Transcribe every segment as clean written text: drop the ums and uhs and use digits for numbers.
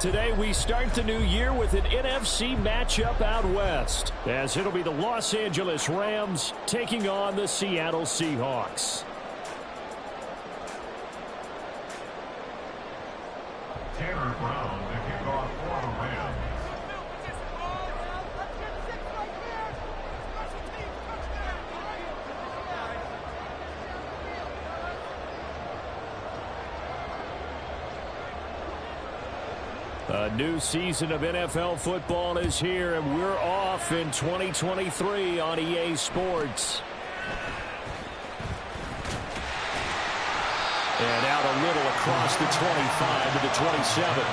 today we start the new year with an NFC matchup out west, as it'll be the Los Angeles Rams taking on the Seattle Seahawks. Tanner Brown to kick off for the Rams. A new season of NFL football is here, and we're off in 2023 on EA Sports. And out a little across the 25 to the 27.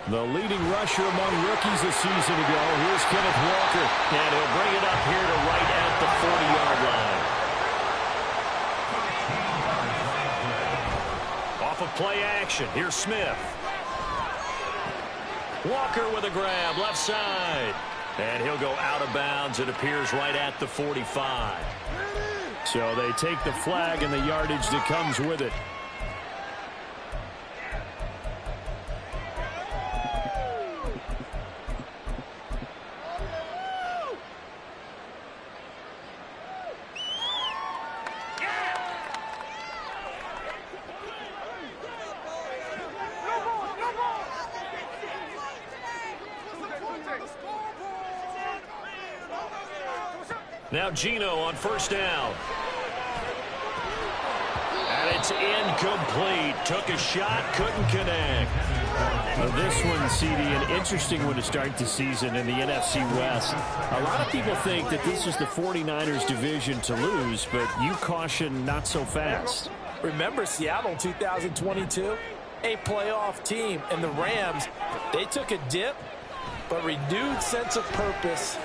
The leading rusher among rookies a season ago. Here's Kenneth Walker. And he'll bring it up here to right at the 40-yard line. Off of play action. Here's Smith. Walker with a grab, left side. And he'll go out of bounds. It appears right at the 45. So they take the flag and the yardage that comes with it. Now Geno on first down. And it's incomplete. Took a shot, couldn't connect. Well, this one, CD, an interesting one to start the season in the NFC West. A lot of people think that this is the 49ers division to lose, but you caution not so fast. Remember Seattle 2022? A playoff team, and the Rams, they took a dip, but renewed sense of purpose.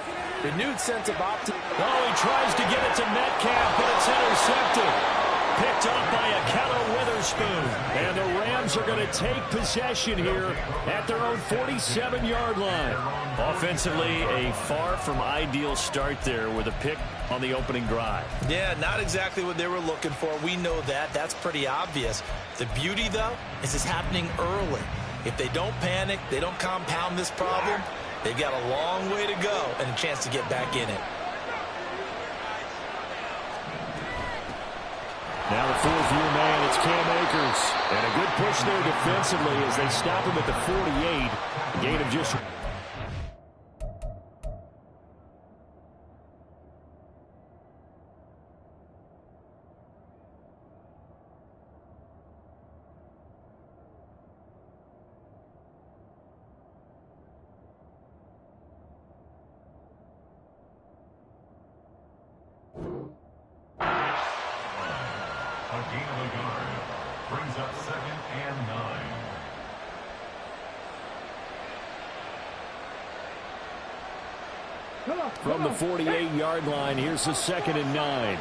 Renewed sense of optimism. Oh, he tries to get it to Metcalf, but it's intercepted. Picked up by Ahkello Witherspoon. And the Rams are going to take possession here at their own 47-yard line. Offensively, a far from ideal start there with a pick on the opening drive. Yeah, not exactly what they were looking for. We know that. That's pretty obvious. The beauty, though, is it's happening early. If they don't panic, they don't compound this problem, they've got a long way to go and a chance to get back in it. Now the fourth-year man, it's Cam Akers. And a good push there defensively as they stop him at the 48. A gain of just... Brings up 2nd and 9. From the 48-yard line, here's the 2nd and 9.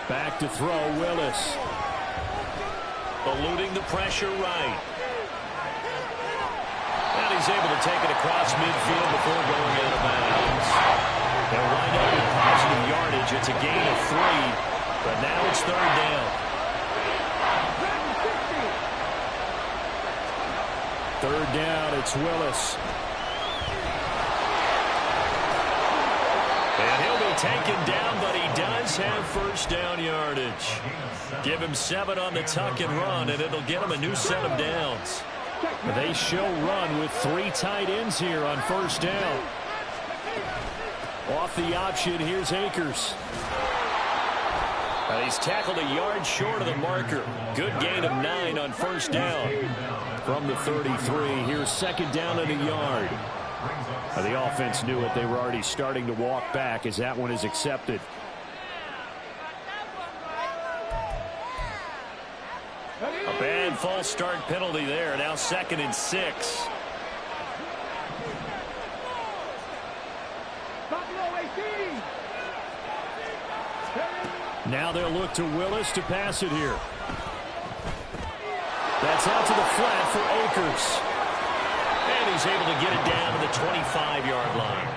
Back to throw, Willis. Eluding the pressure right. And he's able to take it across midfield before going out of bounds. They'll wind up with positive yardage. It's a gain of 3, but now it's 3rd down. 3rd down, it's Willis. And he'll be taken down, but he does have 1st down yardage. Give him 7 on the tuck and run, and it'll get him a new set of downs. They show run with 3 tight ends here on 1st down. Off the option, here's Akers. He's tackled a yard short of the marker. Good gain of 9 on 1st down. From the 33, here's 2nd down and a yard. The offense knew it. They were already starting to walk back as that one is accepted. A bad false start penalty there. Now 2nd and 6. Now they'll look to Willis to pass it here. That's out to the flat for Akers. And he's able to get it down to the 25-yard line.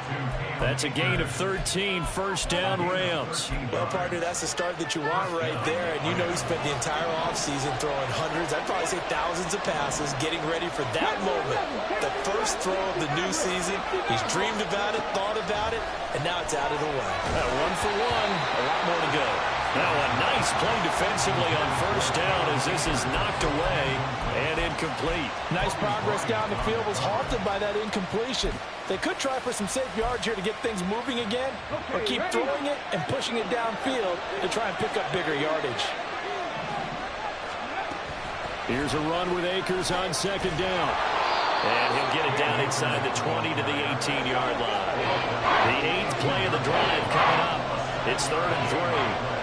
That's a gain of 13, first down Rams. Well, partner, that's the start that you want right there. And you know he spent the entire offseason throwing hundreds, I'd probably say thousands of passes, getting ready for that moment. The first throw of the new season. He's dreamed about it, thought about it, and now it's out of the way. 1 for 1, a lot more to go. Now a nice play defensively on first down as this is knocked away and incomplete. Nice progress down the field, was halted by that incompletion. They could try for some safe yards here to get things moving again, or keep throwing it and pushing it downfield to try and pick up bigger yardage. Here's a run with Akers on 2nd down. And he'll get it down inside the 20 to the 18-yard line. The 8th play of the drive coming up. It's 3rd and 3.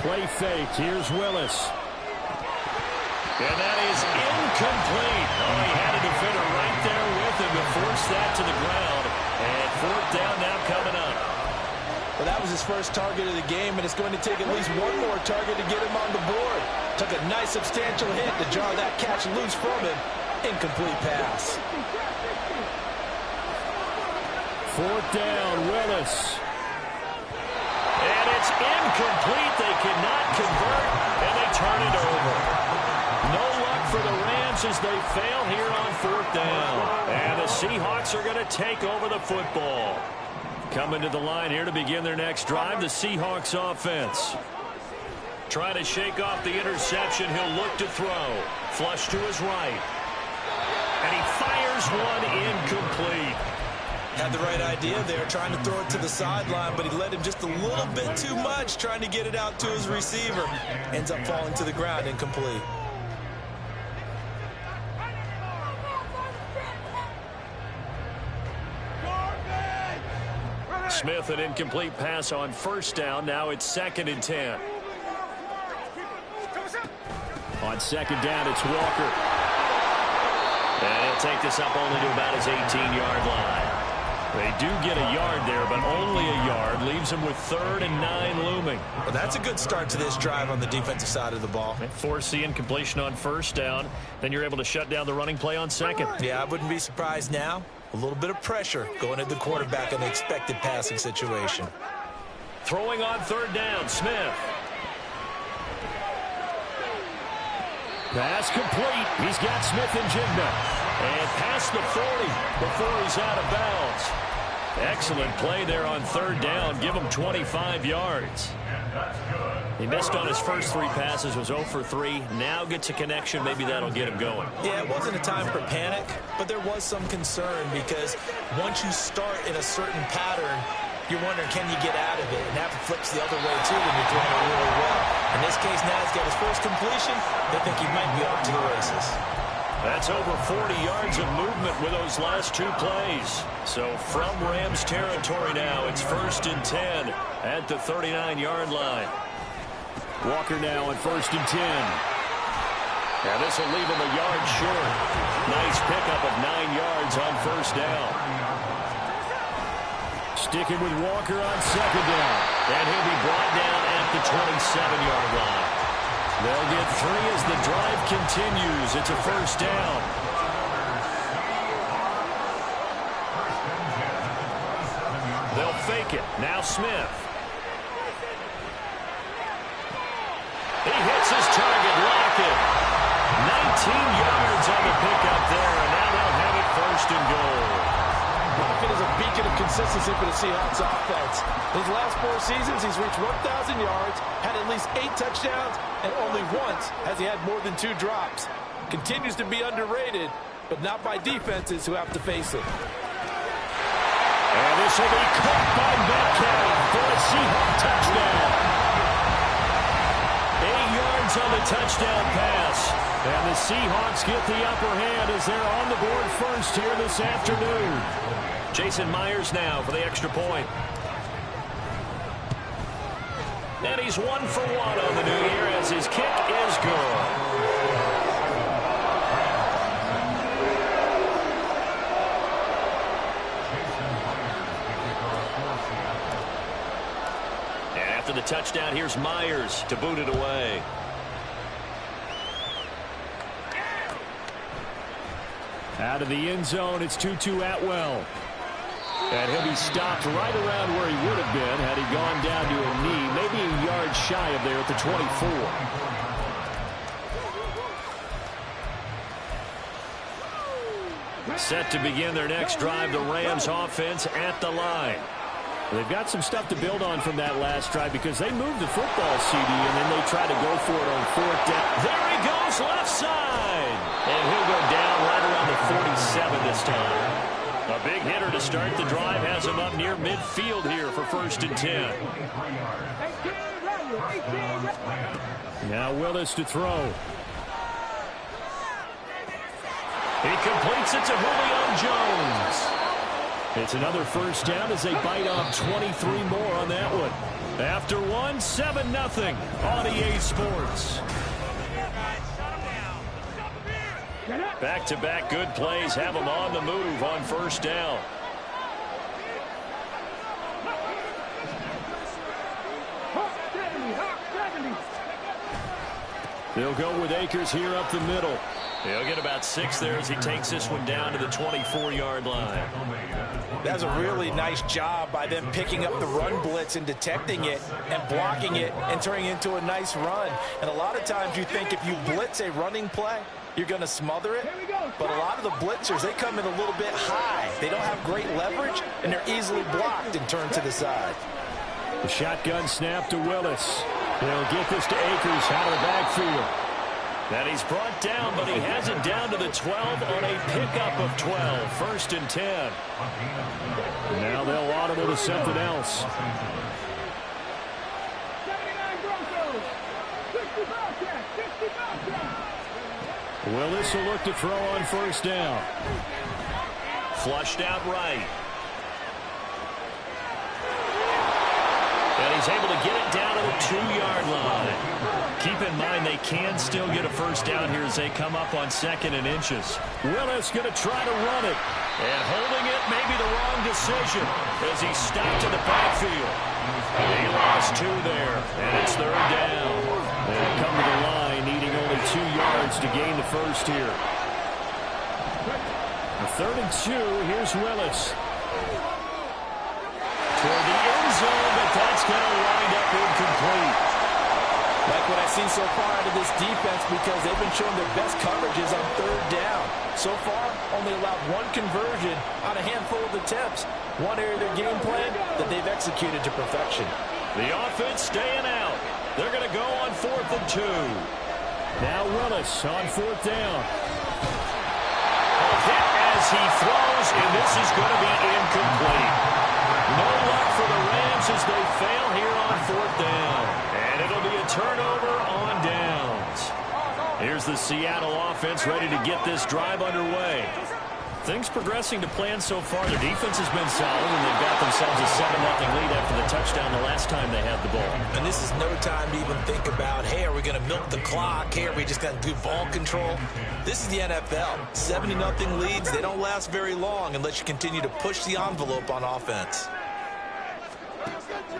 Play fake. Here's Willis. And that is incomplete. Oh, he had a defender right there with him to force that to the ground. And 4th down now coming up. Well, that was his first target of the game, and it's going to take at least one more target to get him on the board. Took a nice substantial hit to jar that catch loose from him. Incomplete pass. 4th down, Willis. And it's incomplete. They cannot convert, and they turn it over. No luck for the Rams as they fail here on 4th down. And the Seahawks are going to take over the football. Coming to the line here to begin their next drive, the Seahawks offense. Trying to shake off the interception. He'll look to throw. Flush to his right. And he fires one incomplete. Had the right idea there, trying to throw it to the sideline, but he let him just a little bit too much, trying to get it out to his receiver. Ends up falling to the ground, incomplete. Smith, an incomplete pass on first down. Now it's 2nd and 10. On 2nd down, it's Walker. And he'll take this up only to about his 18-yard line. They do get a yard there, but only a yard. Leaves them with 3rd and 9 looming. Well, that's a good start to this drive on the defensive side of the ball. Force the incompletion on first down. Then you're able to shut down the running play on 2nd. Yeah, I wouldn't be surprised now. A little bit of pressure going at the quarterback in the expected passing situation. Throwing on 3rd down, Smith. Pass complete. He's got Smith and Jigba. And past the 40 before he's out of bounds. Excellent play there on 3rd down. Give him 25 yards. He missed on his first 3 passes, was 0 for 3. Now gets a connection. Maybe that'll get him going. Yeah, it wasn't a time for panic, but there was some concern because once you start in a certain pattern, you're wondering, can you get out of it? And that flips the other way, too, when you're throwing it really well. In this case, now he's got his first completion. They think he might be off to the races. That's over 40 yards of movement with those last 2 plays. So from Rams territory now, it's 1st and 10 at the 39-yard line. Walker now on 1st and 10. Now this will leave him a yard short. Nice pickup of 9 yards on first down. Sticking with Walker on 2nd down. And he'll be brought down at the 27-yard line. They'll get 3 as the drive continues. It's a first down. They'll fake it. Now Smith. He hits his target, Lockett. 19 yards on the pickup there, and now they'll have it 1st and goal. Lockett is a beacon of consistency for the Seahawks offense. His last 4 seasons, he's reached 1,000 yards, had at least 8 touchdowns, and only once has he had more than 2 drops. Continues to be underrated, but not by defenses who have to face it. And this will be caught by Metcalf for a Seahawk touchdown. 8 yards on the touchdown pass. And the Seahawks get the upper hand as they're on the board first here this afternoon. Jason Myers now for the extra point. And he's 1 for 1 on the new year as his kick is good. After the touchdown, here's Myers to boot it away. Out of the end zone, it's 2-2 Atwell. And he'll be stopped right around where he would have been had he gone down to a knee, maybe a yard shy of there at the 24. Set to begin their next drive, the Rams offense at the line. They've got some stuff to build on from that last drive because they moved the football, CD, and then they try to go for it on 4th down. There he goes, left side. And he'll go down right around the 47 this time. A big hitter to start the drive has him up near midfield here for 1st and 10. Now Willis to throw. He completes it to Julio Jones. It's another 1st down as they bite off 23 more on that one. After one, 7-0 on EA Sports. Back-to-back good plays have them on the move on 1st down. They'll go with Akers here up the middle. He'll get about 6 there as he takes this one down to the 24-yard line. That's a really nice job by them picking up the run blitz and detecting it and blocking it and turning it into a nice run. And a lot of times you think if you blitz a running play, you're going to smother it. But a lot of the blitzers, they come in a little bit high. They don't have great leverage, and they're easily blocked and turned to the side. The shotgun snap to Willis. He'll get this to Akers out of the backfield. And he's brought down, but he has it down to the 12 on a pickup of 12. 1st and 10. Now they'll audible to something else. Willis will look to throw on 1st down. Flushed out right. And he's able to get it down to the 2-yard line. Keep in mind they can still get a 1st down here as they come up on 2nd and inches. Willis going to try to run it. And holding it may be the wrong decision as he's stopped in the backfield. He lost 2 there, and it's 3rd down. They'll come to the line needing only 2 yards to gain the 1st here. A 3rd and 2, here's Willis. Toward the end zone, but that's going to wind up incomplete. Like what I've seen so far out of this defense because they've been showing their best coverages on 3rd down. So far, only allowed 1 conversion on a handful of attempts. One area of their game plan that they've executed to perfection. The offense staying out. They're going to go on 4th and 2. Now Willis on 4th down. A hit as he throws, and this is going to be incomplete. No luck for the Rams as they fail here on 4th down. And it'll be a turnover on downs. Here's the Seattle offense ready to get this drive underway. Things progressing to plan so far. Their defense has been solid, and they've got themselves a 7-0 lead after the touchdown the last time they had the ball. And this is no time to even think about, hey, are we going to milk the clock? Hey, are we just going to do ball control? This is the NFL. 70-0 leads, they don't last very long unless you continue to push the envelope on offense.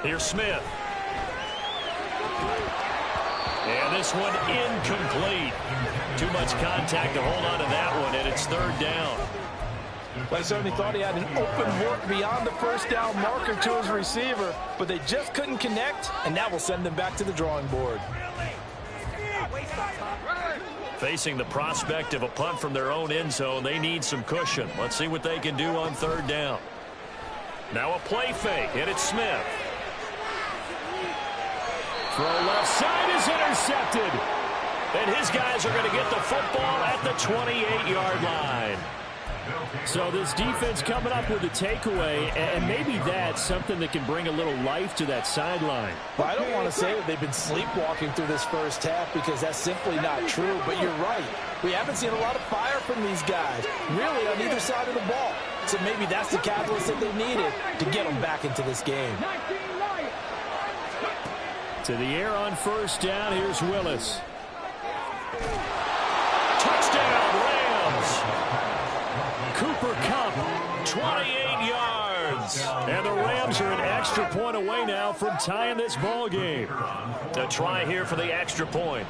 Here's Smith. And this one incomplete. Too much contact to hold on to that one, and it's 3rd down. Well, I certainly thought he had an open look beyond the 1st down marker to his receiver, but they just couldn't connect, and that will send them back to the drawing board. Facing the prospect of a punt from their own end zone, they need some cushion. Let's see what they can do on 3rd down. Now a play fake, and it's Smith. Throw left side is intercepted. And his guys are going to get the football at the 28-yard line. So this defense coming up with a takeaway, and maybe that's something that can bring a little life to that sideline. Well, I don't want to say that they've been sleepwalking through this 1st half because that's simply not true, but you're right. We haven't seen a lot of fire from these guys, really on either side of the ball. So maybe that's the catalyst that they needed to get them back into this game. To the air on first down. Here's Willis. Touchdown, Rams. Cooper Kupp, 28 yards. And the Rams are an extra point away now from tying this ball game. A try here for the extra point.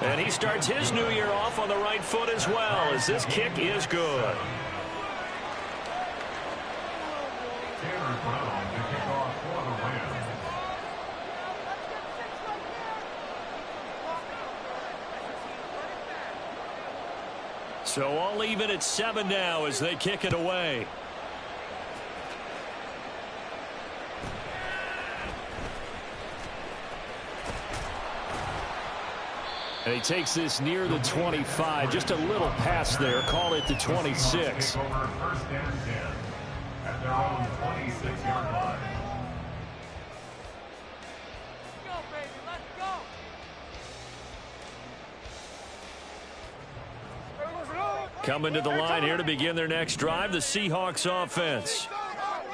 And he starts his new year off on the right foot as well, as this kick is good. Tanner Brown to kick off for the Rams. So all even at 7 now as they kick it away. And he takes this near the 25. Just a little pass there. Call it the 26. Over first and 10 at their own 26-yard line. Coming to the line here to begin their next drive, the Seahawks offense.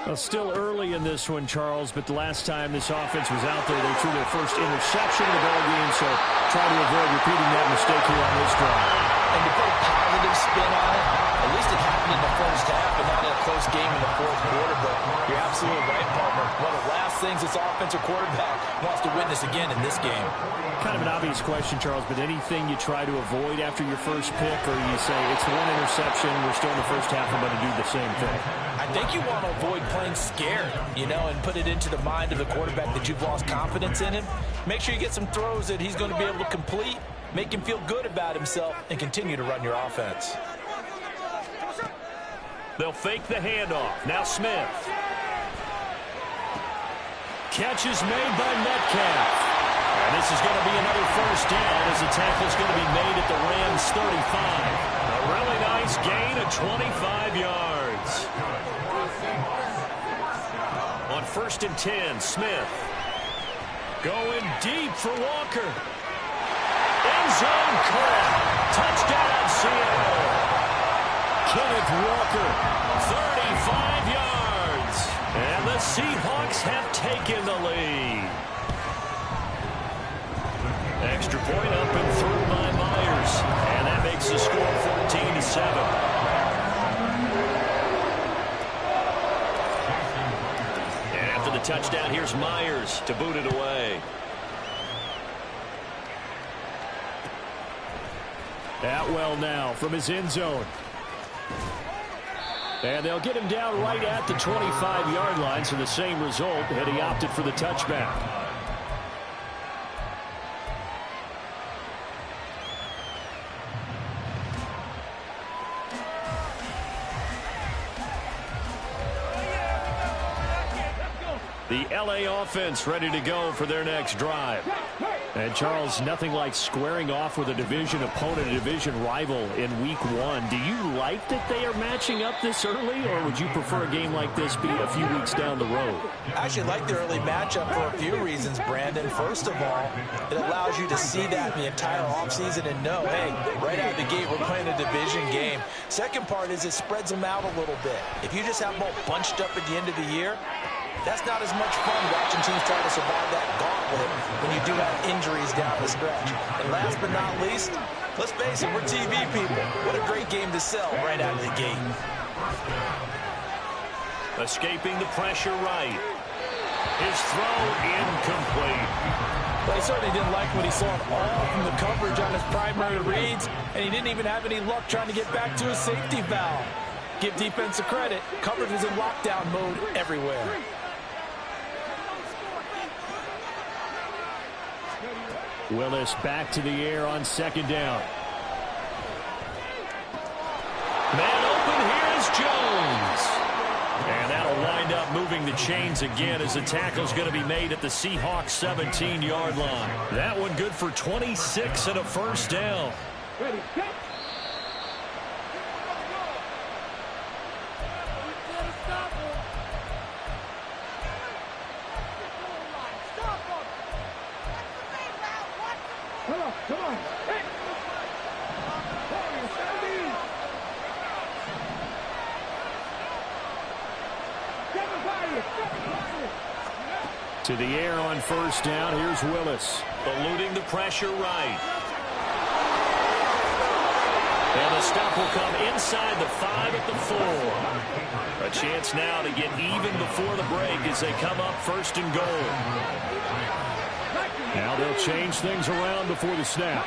Well, still early in this one, Charles, but the last time this offense was out there, they threw their first interception of the ball game, so try to avoid repeating that mistake here on this drive. And to put a positive spin on it, at least it happened in the first half and not in a close game in the fourth quarter, but you're absolutely right, partner. One of the last things this offensive quarterback wants to witness again in this game. Kind of an obvious question, Charles, but anything you try to avoid after your first pick, or you say it's one interception, we're still in the first half, I'm going to do the same thing? I think you want to avoid playing scared, you know, and put it into the mind of the quarterback that you've lost confidence in him. Make sure you get some throws that he's going to be able to complete, make him feel good about himself, and continue to run your offense. They'll fake the handoff. Now Smith. Catch is made by Metcalf. And this is going to be another first down as the tackle is going to be made at the Rams 35. A really nice gain of 25 yards. On first and 10, Smith. Going deep for Walker. End zone caught. Touchdown, Seattle. Kenneth Walker, 35 yards. And the Seahawks have taken the lead. Extra point up and through by Myers. And that makes the score 14-7. And after the touchdown, here's Myers to boot it away. Atwell now from his end zone. And they'll get him down right at the 25-yard line, so the same result, and he opted for the touchback. The LA offense ready to go for their next drive. And, Charles, nothing like squaring off with a division opponent, a division rival in week 1. Do you like that they are matching up this early, or would you prefer a game like this be a few weeks down the road? I actually like the early matchup for a few reasons, Brandon. First of all, it allows you to see that in the entire offseason and know, hey, right out of the gate, we're playing a division game. Second part is it spreads them out a little bit. If you just have them all bunched up at the end of the year, that's not as much fun watching teams try to survive that gauntlet when you do have injuries down the stretch. And last but not least, let's face it, we're TV people. What a great game to sell right out of the gate. Escaping the pressure right. His throw incomplete. Well, he certainly didn't like what he saw at all from the coverage on his primary reads, and he didn't even have any luck trying to get back to his safety valve. Give defense a credit. Coverage was in lockdown mode everywhere. Willis back to the air on second down. Man open, here is Jones. And that'll wind up moving the chains again as the tackle's going to be made at the Seahawks 17-yard line. That one good for 26 and a first down. Ready, go. Come on. Hey. Stand To the air on first down. Here's Willis. Eluding the pressure right. And the stop will come inside the 5 at the 4. A chance now to get even before the break as they come up first and goal. Now they'll change things around before the snap.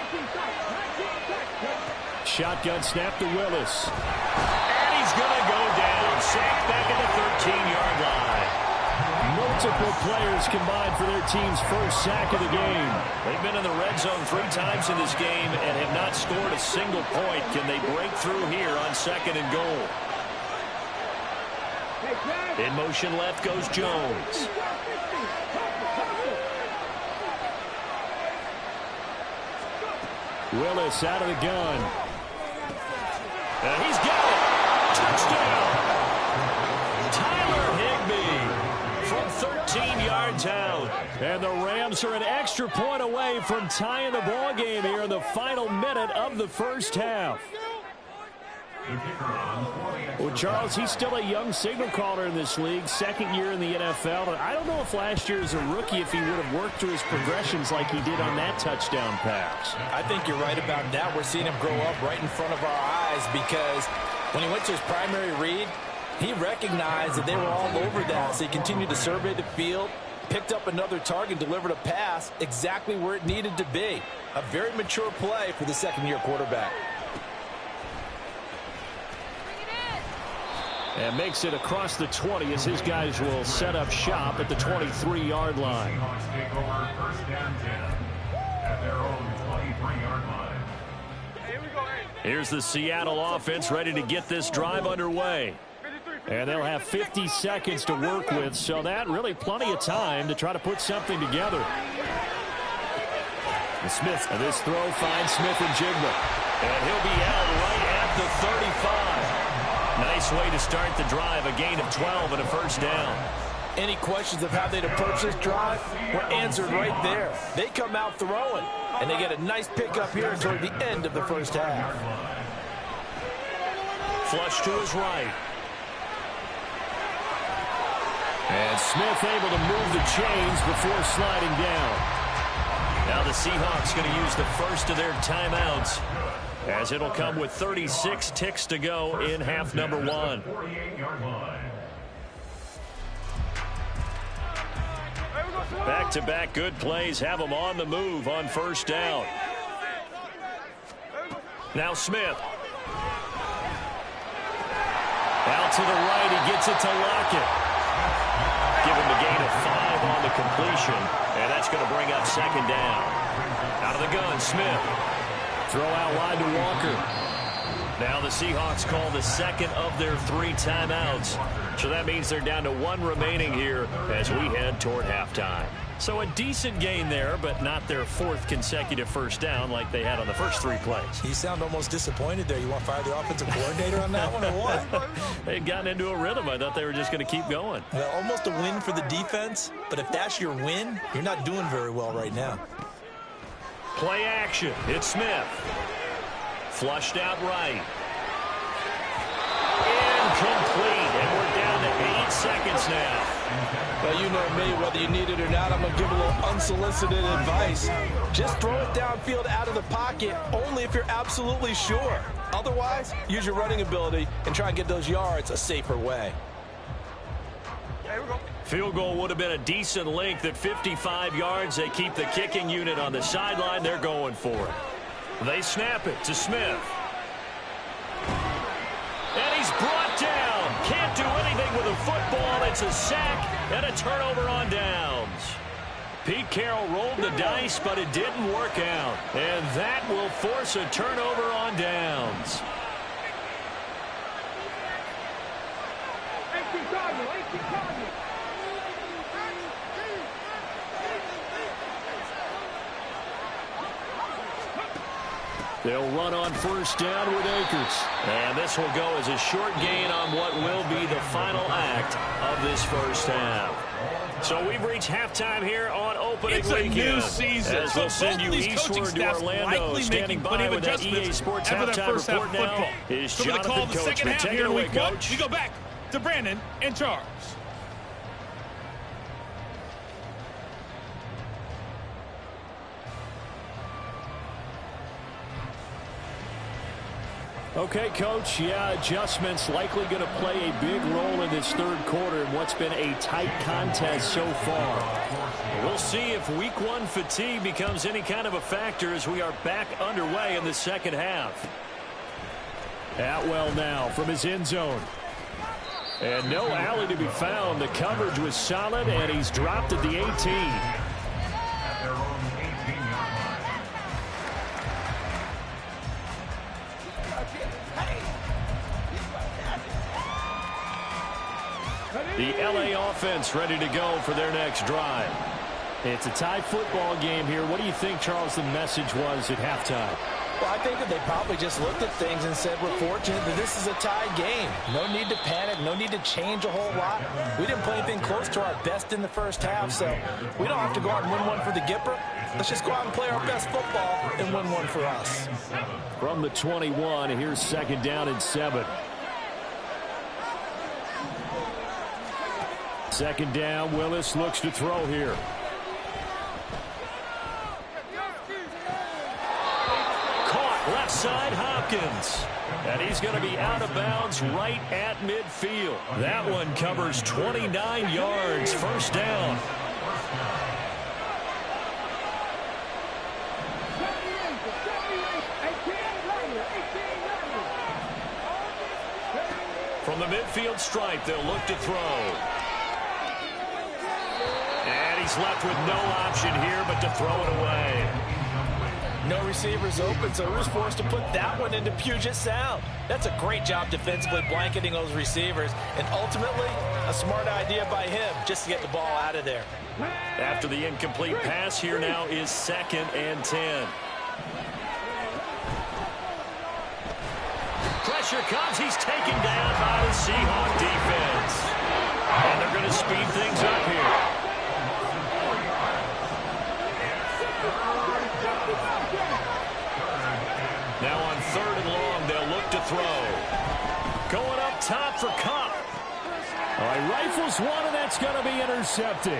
Shotgun snap to Willis. And he's going to go down. Sacked back at the 13-yard line. Multiple players combined for their team's first sack of the game. They've been in the red zone 3 times in this game and have not scored a single point. Can they break through here on second and goal? In motion left goes Jones. Willis out of the gun. And he's got it. Touchdown. Tyler Higbee from 13 yards out. And the Rams are an extra point away from tying the ball game here in the final minute of the first half. Well, Charles, he's still a young signal caller in this league, second year in the NFL. And I don't know if last year as a rookie, if he would have worked through his progressions like he did on that touchdown pass. I think you're right about that. We're seeing him grow up right in front of our eyes because when he went to his primary read, he recognized that they were all over that. So he continued to survey the field, picked up another target, delivered a pass exactly where it needed to be. A very mature play for the second-year quarterback. And makes it across the 20 as his guys will set up shop at the 23-yard line. Take over first down 10 at their own 23-yard line. Here's the Seattle offense ready to get this drive underway. And they'll have 50 seconds to work with, so that really plenty of time to try to put something together. And Smith, and this throw finds Smith and Jigba. And he'll be out right at the 35. Nice way to start the drive, a gain of 12 and a first down. Any questions of how they'd approach this drive were answered right there. They come out throwing, and they get a nice pickup here toward the end of the first half. Flush to his right. And Smith able to move the chains before sliding down. Now the Seahawks going to use the first of their timeouts, as it'll come with 36 ticks to go in half number 1. Back-to-back good plays have them on the move on first down. Now Smith. Out to the right, he gets it to Lockett. Give him a gain of 5 on the completion, and that's going to bring up second down. Out of the gun, Smith. Throw out wide to Walker. Now the Seahawks call the second of their 3 timeouts. So that means they're down to 1 remaining here as we head toward halftime. So a decent gain there, but not their 4th consecutive first down like they had on the first 3 plays. You sound almost disappointed there. You want to fire the offensive coordinator on that one or what? They'd gotten into a rhythm. I thought they were just going to keep going. Well, almost a win for the defense, but if that's your win, you're not doing very well right now. Play action. It's Smith. Flushed out right. Incomplete. And we're down to 8 seconds now. Well, you know me, whether you need it or not, I'm going to give a little unsolicited advice. Just throw it downfield out of the pocket only if you're absolutely sure. Otherwise, use your running ability and try and get those yards a safer way. Field goal would have been a decent length at 55 yards. They keep the kicking unit on the sideline. They're going for it. They snap it to Smith. And he's brought down. Can't do anything with a football. It's a sack and a turnover on downs. Pete Carroll rolled the dice, but it didn't work out. And that will force a turnover on downs. They'll run on first down with Akers. And this will go as a short gain on what will be the final act of this first half. So we've reached halftime here on opening weekend. It's a new season. As we'll send you eastward to Orlando, standing by with that EA Sports halftime report now is Jonathan Coachman. Take it away, Coach. We go back to Brandon and Charles. Okay, Coach, yeah, adjustments likely going to play a big role in this third quarter in what's been a tight contest so far. We'll see if week one fatigue becomes any kind of a factor as we are back underway in the second half. Atwell now from his end zone. And no alley to be found. The coverage was solid, and he's dropped at the 18. At their own 18-yard line. The LA offense ready to go for their next drive. It's a tie football game here. What do you think, Charles, the message was at halftime? Well, I think that they probably just looked at things and said, we're fortunate that this is a tie game. No need to panic. No need to change a whole lot. We didn't play anything close to our best in the first half, so we don't have to go out and win one for the Gipper. Let's just go out and play our best football and win one for us. From the 21, here's second down and 7. Second down, Willis looks to throw here. Left side, Hopkins. And he's going to be out of bounds right at midfield. That one covers 29 yards. First down. From the midfield stripe, they'll look to throw. And he's left with no option here but to throw it away. No receivers open, so he was forced to put that one into Puget Sound. That's a great job defensively blanketing those receivers, and ultimately a smart idea by him just to get the ball out of there. After the incomplete pass, here now is 2nd and 10. Pressure comes. He's taken down by the Seahawk defense. And they're going to speed things up here. Now on 3rd and long, they'll look to throw. Going up top for Kupp. All right, rifles one, and that's going to be intercepted.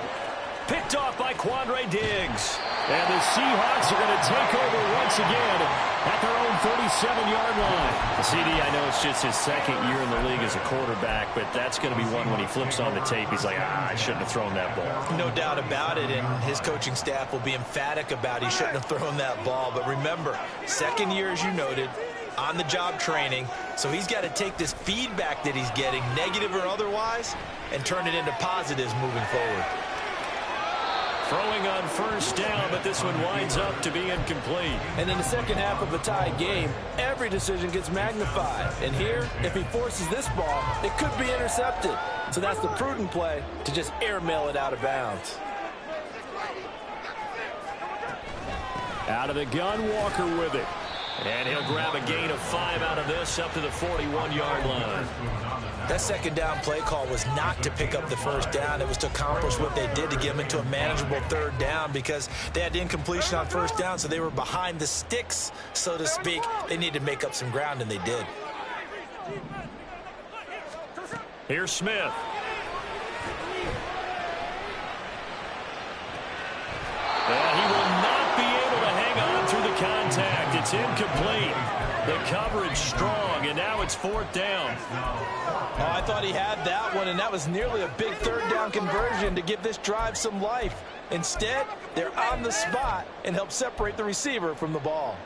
Picked off by Quandre Diggs. And the Seahawks are going to take over once again at their own 37-yard line. CD, I know it's just his 2nd year in the league as a quarterback, but that's going to be one when he flips on the tape. He's like, I shouldn't have thrown that ball. No doubt about it, and his coaching staff will be emphatic about he shouldn't have thrown that ball. But remember, 2nd year, as you noted, on-the-job training, so he's got to take this feedback that he's getting, negative or otherwise, and turn it into positives moving forward. Throwing on first down, but this one winds up to be incomplete. And in the second half of a tie game, every decision gets magnified. And here, if he forces this ball, it could be intercepted. So that's the prudent play to just airmail it out of bounds. Out of the gun, Walker with it. And he'll grab a gain of 5 out of this up to the 41-yard line. That second down play call was not to pick up the first down. It was to accomplish what they did to get them into a manageable 3rd down because they had incompletion on first down, so they were behind the sticks, so to speak. They needed to make up some ground, and they did. Here's Smith. And he will not be able to hang on through the contact. It's incomplete. The coverage strong, and now it's 4th down. Oh, I thought he had that one, and that was nearly a big 3rd down conversion to give this drive some life. Instead, they're on the spot and help separate the receiver from the ball.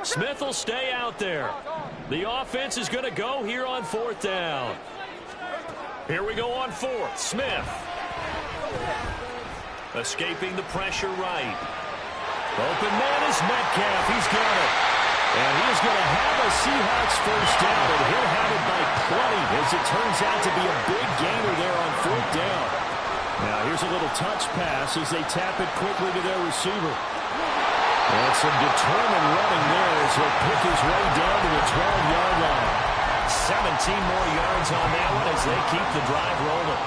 Smith will stay out there. The offense is going to go here on 4th down. Here we go on 4th. Smith. Escaping the pressure right. Open man is Metcalf. He's got it. And he is going to have a Seahawks first down, and he'll have it by plenty as it turns out to be a big gainer there on 4th down. Now here's a little touch pass as they tap it quickly to their receiver. And some determined running there as he'll pick his way down to the 12-yard line. 17 more yards on that one as they keep the drive rolling.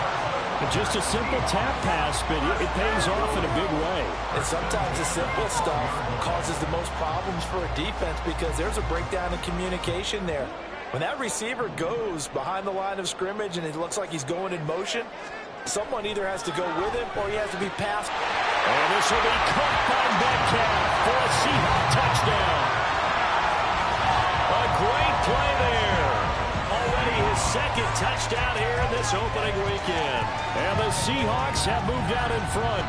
And just a simple tap pass, but it pays off in a big way. And sometimes the simple stuff causes the most problems for a defense because there's a breakdown in communication there. When that receiver goes behind the line of scrimmage and it looks like he's going in motion, someone either has to go with him or he has to be passed. And this will be caught by Metcalf for a Seahawks touchdown. A great play there. Already his second touchdown here in this opening weekend. And the Seahawks have moved out in front.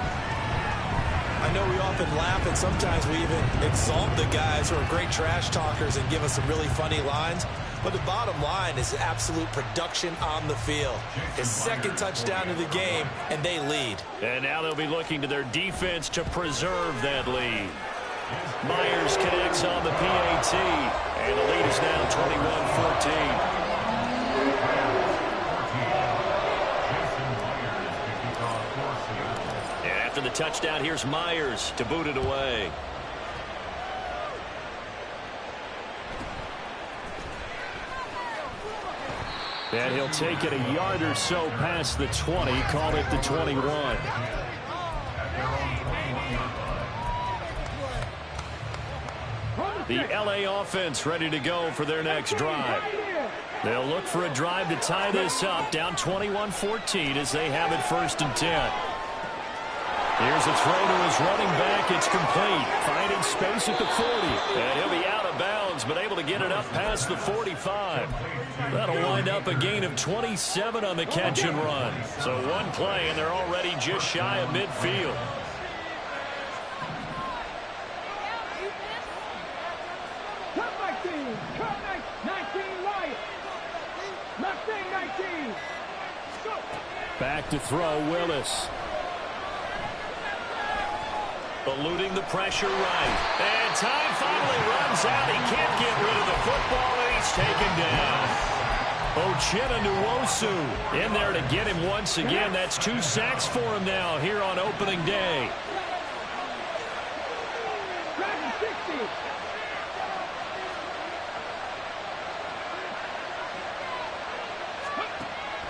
I know we often laugh and sometimes we even exalt the guys who are great trash talkers and give us some really funny lines. But the bottom line is absolute production on the field. His second touchdown of the game, and they lead. And now they'll be looking to their defense to preserve that lead. Myers connects on the PAT, and the lead is now 21-14. After the touchdown, here's Myers to boot it away. And he'll take it a yard or so past the 20, call it the 21. The LA offense ready to go for their next drive. They'll look for a drive to tie this up, down 21-14 as they have it 1st and 10. Here's a throw to his running back. It's complete. Finding space at the 40. And he'll be out of bounds, but able to get it up past the 45. That'll wind up a gain of 27 on the catch and run. So one play, and they're already just shy of midfield. Cut 19. Cut 19 right. Left thing 19. Go. Back to throw, Willis. Eluding the pressure right. And time finally runs out. He can't get rid of the football, and he's taken down. Uchenna Nwosu in there to get him once again. That's 2 sacks for him now here on opening day. Dragon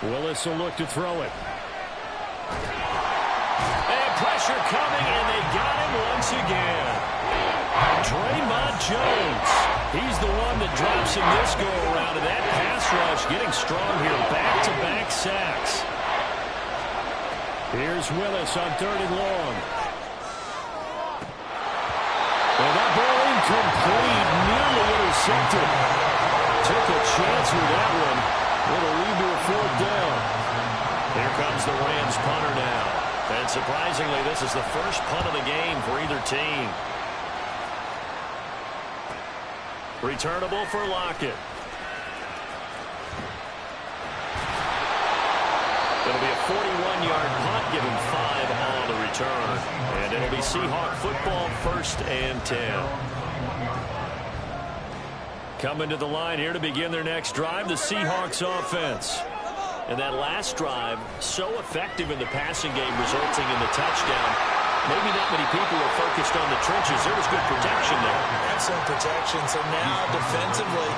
60. Willis will look to throw it. Pressure coming, and they got him once again. Draymond Jones. He's the one that drops him this go-around, and that pass rush getting strong here. Back-to-back sacks. Here's Willis on 3rd and long. And that ball incomplete, nearly intercepted. Took a chance with that one. It'll lead to a 4th down. Here comes the Rams punter now. And surprisingly, this is the first punt of the game for either team. Returnable for Lockett. It'll be a 41-yard punt, giving 5 on the return. And it'll be Seahawk football, 1st and 10. Coming to the line here to begin their next drive, the Seahawks offense. And that last drive, so effective in the passing game, resulting in the touchdown. Maybe not many people are focused on the trenches. There was good protection there. Excellent protection. So now, defensively,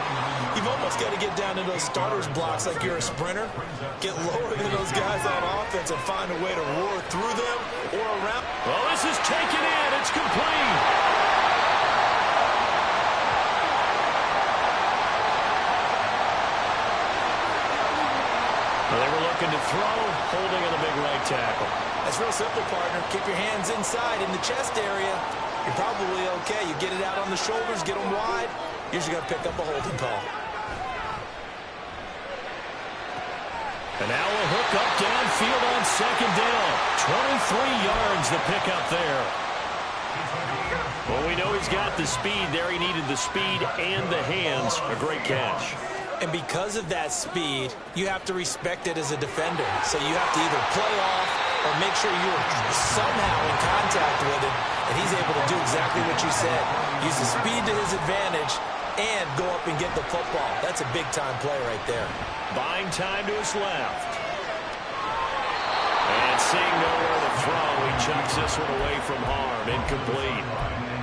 you've almost got to get down to those starters blocks like you're a sprinter. Get lower than those guys on offense and find a way to roar through them or around. Well, this is taken in. It's complete. They were looking to throw, holding on the big right tackle. That's real simple, partner. Keep your hands inside in the chest area. You're probably okay. You get it out on the shoulders, get them wide. Usually going to pick up a holding call. And now a hook up downfield on 2nd down. 23 yards the pickup there. Well, we know he's got the speed there. He needed the speed and the hands. A great catch. And because of that speed, you have to respect it as a defender. So you have to either play off or make sure you're somehow in contact with him, and he's able to do exactly what you said. Use the speed to his advantage and go up and get the football. That's a big-time play right there. Buying time to his left. And seeing nowhere to throw, he chucks this one away from harm. Incomplete.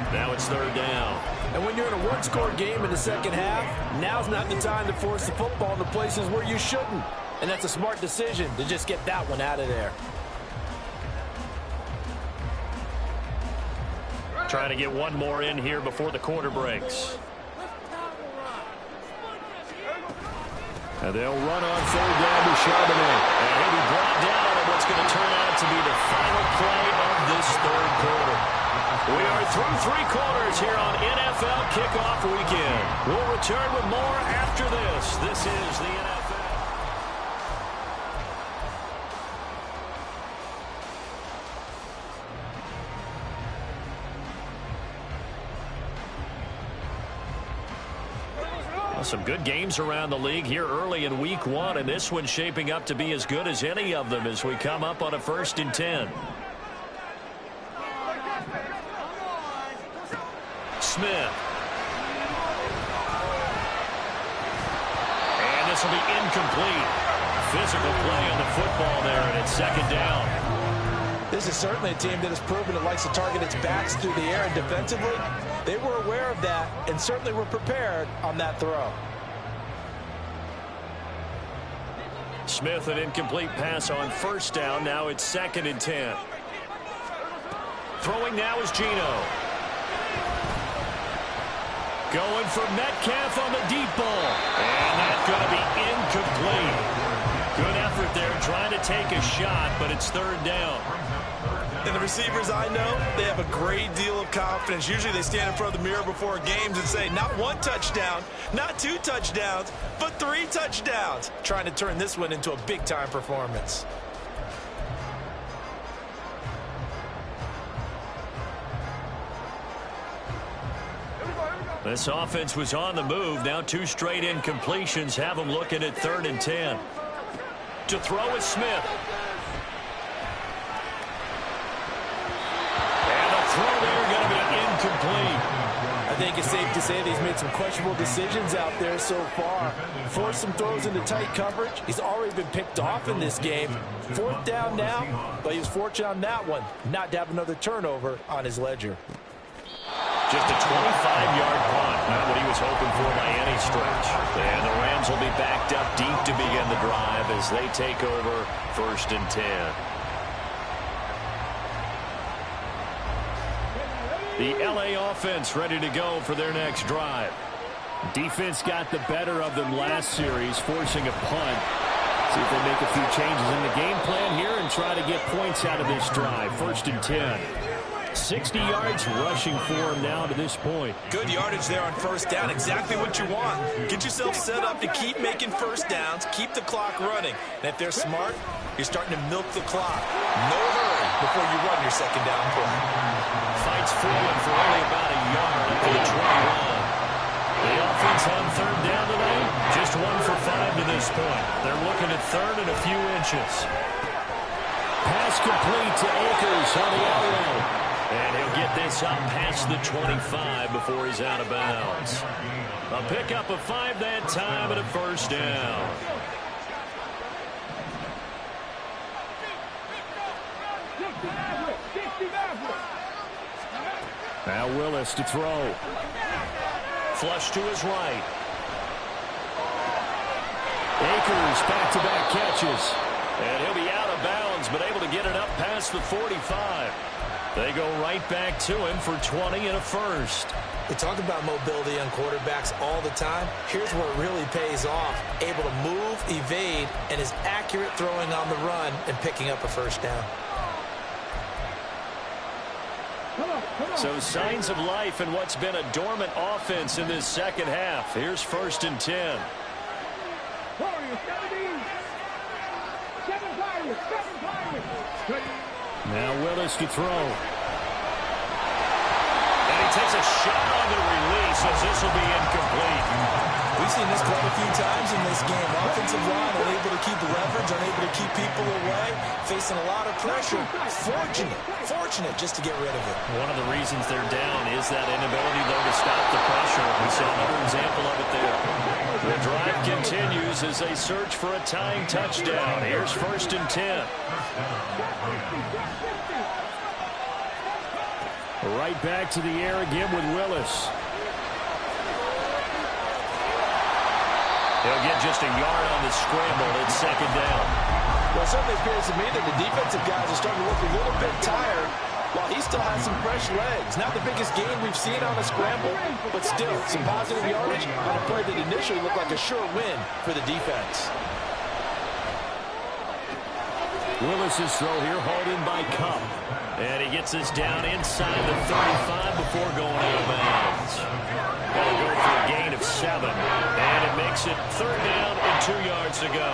Now it's 3rd down. And when you're in a one-score game in the second half, now's not the time to force the football into places where you shouldn't. And that's a smart decision to just get that one out of there. Trying to get one more in here before the quarter breaks. And they'll run on third down to Charbonnet. And he'll be brought down on what's going to turn out to be the final play of this third quarter. We are through 3 quarters here on NFL Kickoff Weekend. We'll return with more after this. This is the NFL. Some good games around the league here early in week 1, and this one's shaping up to be as good as any of them as we come up on a 1st and 10. Smith. And this will be incomplete. Physical play on the football there, and it's 2nd down. This is certainly a team that has proven it likes to target its backs through the air, and defensively, they were aware of that and certainly were prepared on that throw. Smith, an incomplete pass on 1st down. Now it's 2nd and 10. Throwing now is Geno. Going for Metcalf on the deep ball. And that's going to be incomplete. Good effort there trying to take a shot, but it's 3rd down. And the receivers I know, they have a great deal of confidence. Usually they stand in front of the mirror before games and say, not 1 touchdown, not 2 touchdowns, but 3 touchdowns. Trying to turn this one into a big-time performance. This offense was on the move. Now 2 straight incompletions have them looking at 3rd and 10. To throw is Smith. Throw there going to be incomplete. I think it's safe to say that he's made some questionable decisions out there so far. Forced some throws into tight coverage. He's already been picked off in this game. 4th down now, but he was fortunate on that one not to have another turnover on his ledger. Just a 25-yard punt. Not what he was hoping for by any stretch. And the Rams will be backed up deep to begin the drive as they take over 1st and 10. The L.A. offense ready to go for their next drive. Defense got the better of them last series, forcing a punt. See if they make a few changes in the game plan here and try to get points out of this drive. 1st and 10. 60 yards rushing for him now to this point. Good yardage there on 1st down. Exactly what you want. Get yourself set up to keep making 1st downs, keep the clock running. And if they're smart, you're starting to milk the clock. No hurry before you run your 2nd down play. Fights forward for only about a yard up to the 21. The offense on 3rd down today, just 1 for 5 to this point. They're looking at 3rd and a few inches. Pass complete to Akers on the outright. And he'll get this up past the 25 before he's out of bounds. A pickup of 5 that time and a 1st down. Now Willis to throw. Flush to his right. Akers back-to-back catches. And he'll be out of bounds, but able to get it up past the 45. They go right back to him for 20 and a 1st. We talk about mobility on quarterbacks all the time. Here's where it really pays off. Able to move, evade, and is accurate throwing on the run and picking up a 1st down. So signs of life in what's been a dormant offense in this 2nd half. Here's 1st and 10. Now Willis to throw. And he takes a shot on the release as this will be incomplete. We've seen this quite a few times in this game. Offensive line unable to keep leverage, unable to keep people away, facing a lot of pressure. Fortunate just to get rid of it. One of the reasons they're down is that inability, though, to stop the pressure. We saw another example of it there. The drive continues as they search for a tying touchdown. Here's 1st and 10. Right back to the air again with Willis. He'll get just a yard on the scramble. It's 2nd down. Well, it certainly appears to me that the defensive guys are starting to look a little bit tired. while he still has some fresh legs. Not the biggest gain we've seen on a scramble, but still some positive yardage on a play that initially looked like a sure win for the defense. Willis's throw here hauled in by Kupp. And he gets this down inside the 35 before going out of bounds. That'll go for a gain of 7. And it makes it 3rd down and 2 yards to go.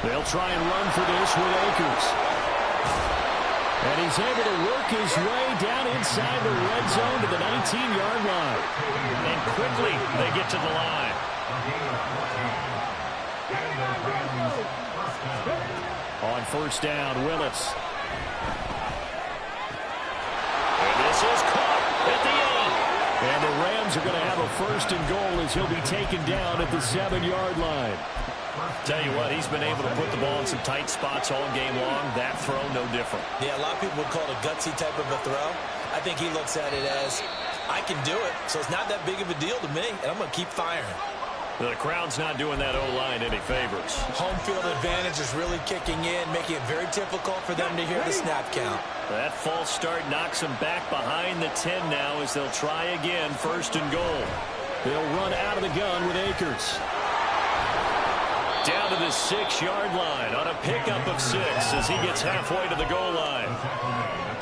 They'll try and run for this with Akers. And he's able to work his way down inside the red zone to the 19-yard line. And quickly they get to the line. On 1st down, Willis. And this is caught at the 8. And the Rams are going to have a 1st and goal as he'll be taken down at the 7-yard line. Tell you what, he's been able to put the ball in some tight spots all game long. That throw, no different. Yeah, a lot of people would call it a gutsy type of a throw. I think he looks at it as, I can do it, so it's not that big of a deal to me, and I'm going to keep firing. The crowd's not doing that O-line any favors. Home field advantage is really kicking in, making it very difficult for them to hear the snap count. That false start knocks them back behind the 10 now as they'll try again, 1st and goal. They'll run out of the gun with Akers. Down to the 6-yard line on a pickup of 6 as he gets halfway to the goal line.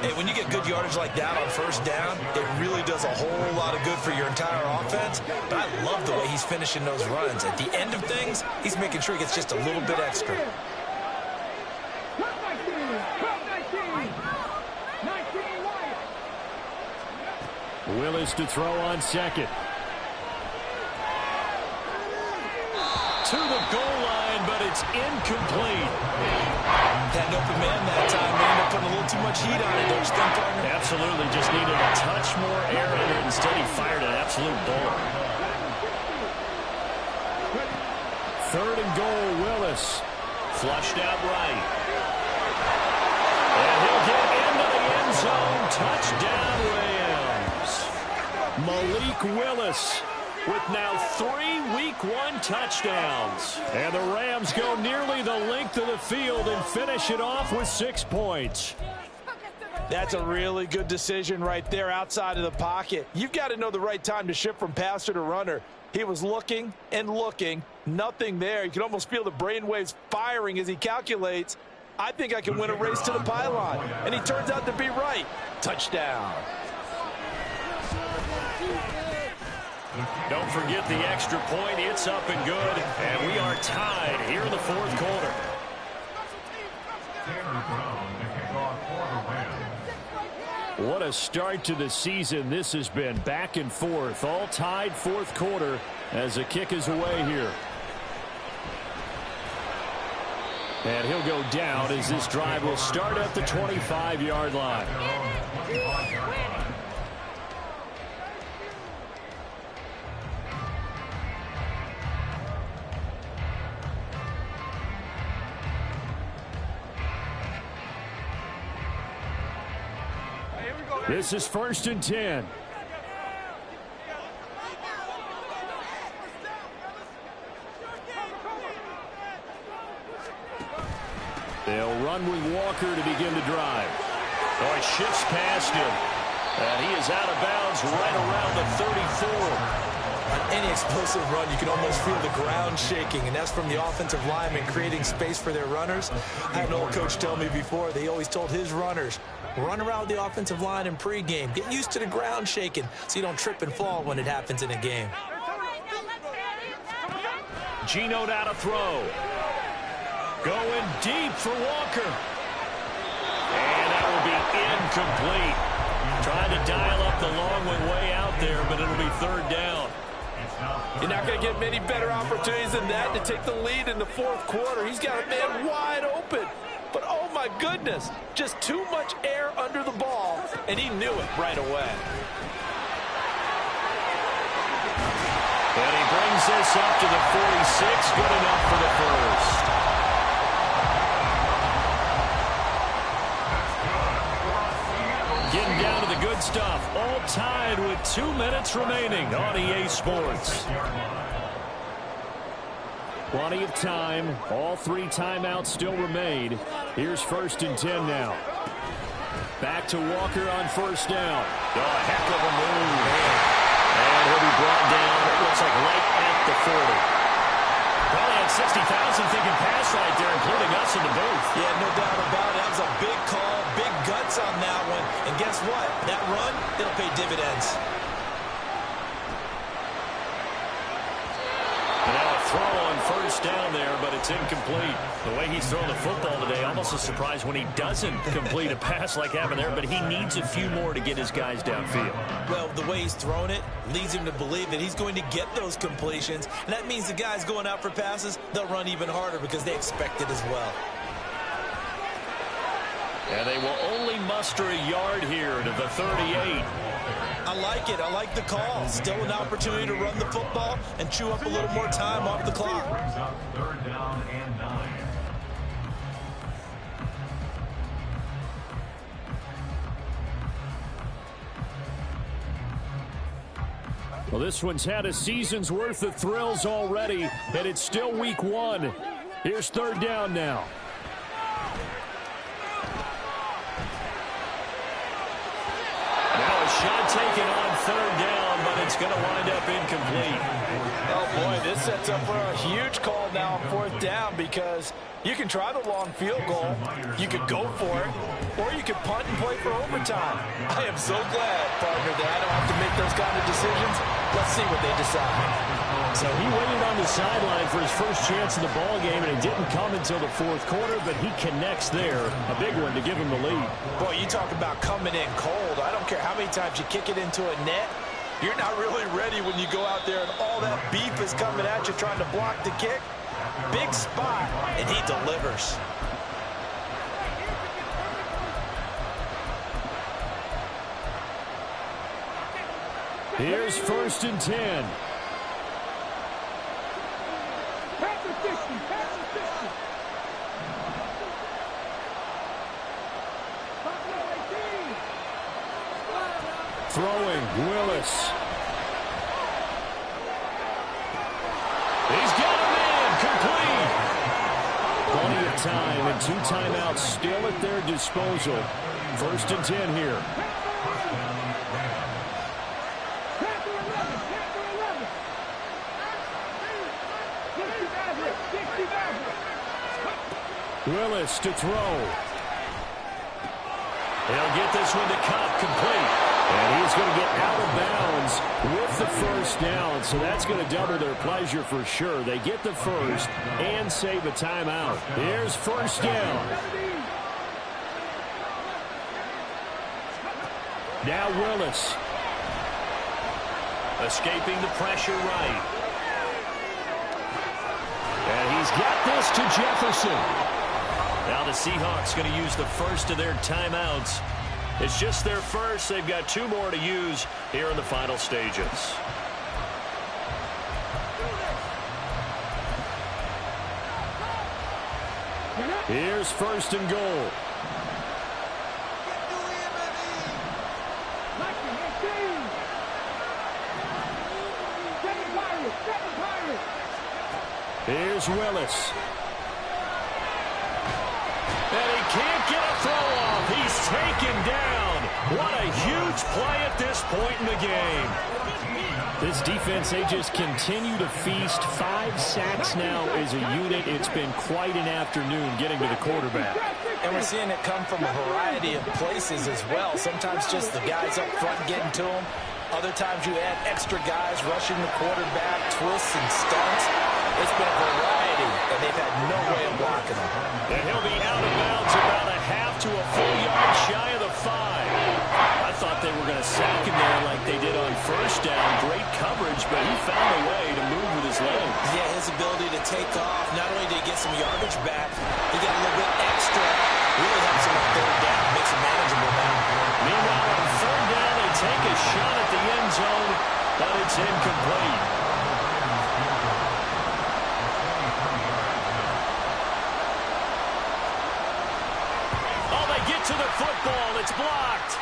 Hey, when you get good yardage like that on 1st down, it really does a whole lot of good for your entire offense. But I love the way he's finishing those runs. At the end of things, he's making sure he gets just a little bit extra. Willis to throw on 2nd. To the goal line, but it's incomplete. Had an open man that time. They ended up putting a little too much heat on it, don't you think, partner? Absolutely. Just needed a touch more air in it. Instead, he fired an absolute bullet. 3rd and goal, Willis. Flushed out right. And he'll get into the end zone. Touchdown, Rams. Malik Willis with now 3 Week 1 touchdowns. And the Rams go nearly the length of the field and finish it off with 6 points. That's a really good decision right there outside of the pocket. You've got to know the right time to shift from passer to runner. He was looking and looking. Nothing there. You can almost feel the brainwaves firing as he calculates, I think I can win a race to the pylon. And he turns out to be right. Touchdown. Don't forget the extra point. It's up and good. And we are tied here in the 4th quarter. What a start to the season this has been. Back and forth. All tied 4th quarter as the kick is away here. And he'll go down as this drive will start at the 25-yard line. This is 1st and 10. They'll run with Walker to begin the drive. Oh, it shifts past him. And he is out of bounds right around the 34. On any explosive run, you can almost feel the ground shaking, and that's from the offensive linemen creating space for their runners. I had an old coach tell me before, they always told his runners, run around the offensive line in pregame. Get used to the ground shaking so you don't trip and fall when it happens in a game. Geno out of throw. Going deep for Walker. And that will be incomplete. Trying to dial up the long way out there, but it'll be 3rd down. You're not going to get many better opportunities than that to take the lead in the 4th quarter. He's got a man wide open. But, oh, my goodness, just too much air under the ball, and he knew it right away. And he brings this up to the 46. Good enough for the 1st. Getting down to the good stuff. All tied with 2 minutes remaining on EA Sports. Plenty of time. All 3 timeouts still remain. Here's 1st and 10 now. Back to Walker on 1st down. Oh, heck of a move. And he'll be brought down, it looks like right at the 40. Probably had 60,000 thinking pass right there, including us in the booth. Yeah, no doubt about it. That was a big call, big guts on that one. And guess what? That run, it'll pay dividends. And now a throw on 1st down there, but it's incomplete. The way he's throwing the football today, almost a surprise when he doesn't complete a pass like happened there, but he needs a few more to get his guys downfield. Well, the way he's thrown it leads him to believe that he's going to get those completions. And that means the guys going out for passes, they'll run even harder because they expect it as well. And they will only muster a yard here to the 38. I like it. I like the call. Still an opportunity to run the football and chew up a little more time off the clock. Brings up 3rd down and 9. Well, this one's had a season's worth of thrills already, and it's still week 1. Here's 3rd down now. Now a shot taken on 3rd down, but it's going to wind up incomplete. Oh, boy, this sets up for a huge call now on 4th down because you can try the long field goal, you could go for it, or you could punt and play for overtime. I am so glad, partner, that I don't have to make those kind of decisions. Let's see what they decide. So he waited on the sideline for his first chance in the ball game, and it didn't come until the 4th quarter, but he connects there. A big one to give him the lead. Boy, you talk about coming in cold. I don't care how many times you kick it into a net. You're not really ready when you go out there and all that beef is coming at you trying to block the kick. Big spot, and he delivers. Here's 1st and 10. Pass the 60. Pass the 60. Throwing, Willis. He's got a man, complete. Plenty of time and 2 timeouts still at their disposal. 1st and 10 here. Willis to throw. He'll get this one to Kupp, complete. And he's going to get out of bounds with the 1st down, so that's going to double their pleasure for sure. They get the 1st and save a timeout. Here's 1st down. Now Willis. Escaping the pressure right. And he's got this to Jefferson. Now the Seahawks going to use the 1st of their timeouts. It's just their 1st. They've got 2 more to use here in the final stages. Here's 1st and goal. Here's Willis. And he can't get a throw off. He's taken down. What a huge play at this point in the game. This defense, they just continue to feast. 5 sacks now as a unit. It's been quite an afternoon getting to the quarterback. And we're seeing it come from a variety of places as well. Sometimes just the guys up front getting to him. Other times you add extra guys rushing the quarterback, twists and stunts. It's been a variety, and they've had no way of blocking him. And he'll be out of bounds about a half to a full yard shy of the 5. I thought they were going to sack him there like they did on 1st down. Great coverage, but he found a way to move with his legs. Yeah, his ability to take off. Not only did he get some yardage back, he got a little bit extra. Really helps him on 3rd down, makes him manageable now. Meanwhile, on 3rd down, they take a shot at the end zone, but it's incomplete. To the football, it's blocked.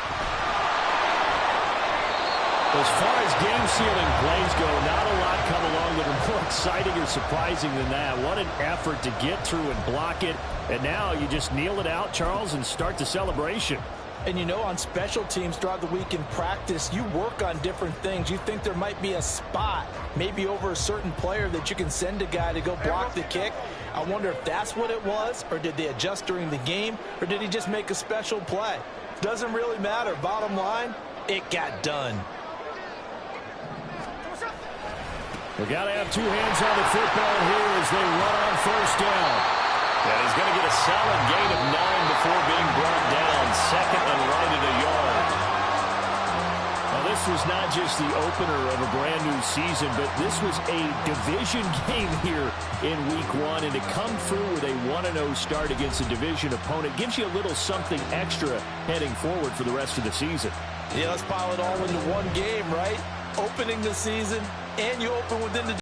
As far as game-sealing plays go, not a lot come along that are more exciting or surprising than that. What an effort to get through and block it. And now you just kneel it out, Charles, and start the celebration. And you know, on special teams throughout the week in practice, you work on different things. You think there might be a spot, maybe over a certain player that you can send a guy to go block the kick. I wonder if that's what it was, or did they adjust during the game, or did he just make a special play? Doesn't really matter. Bottom line, it got done. We got to have two hands on the football here as they run on first down. And he's going to get a solid gain of 9 before being brought down. Second and right at a yard. Now, this was not just the opener of a brand-new season, but this was a division game here in Week 1. And to come through with a 1-0 start against a division opponent gives you a little something extra heading forward for the rest of the season. Yeah, let's pile it all into one game, right? Opening the season, and you open within the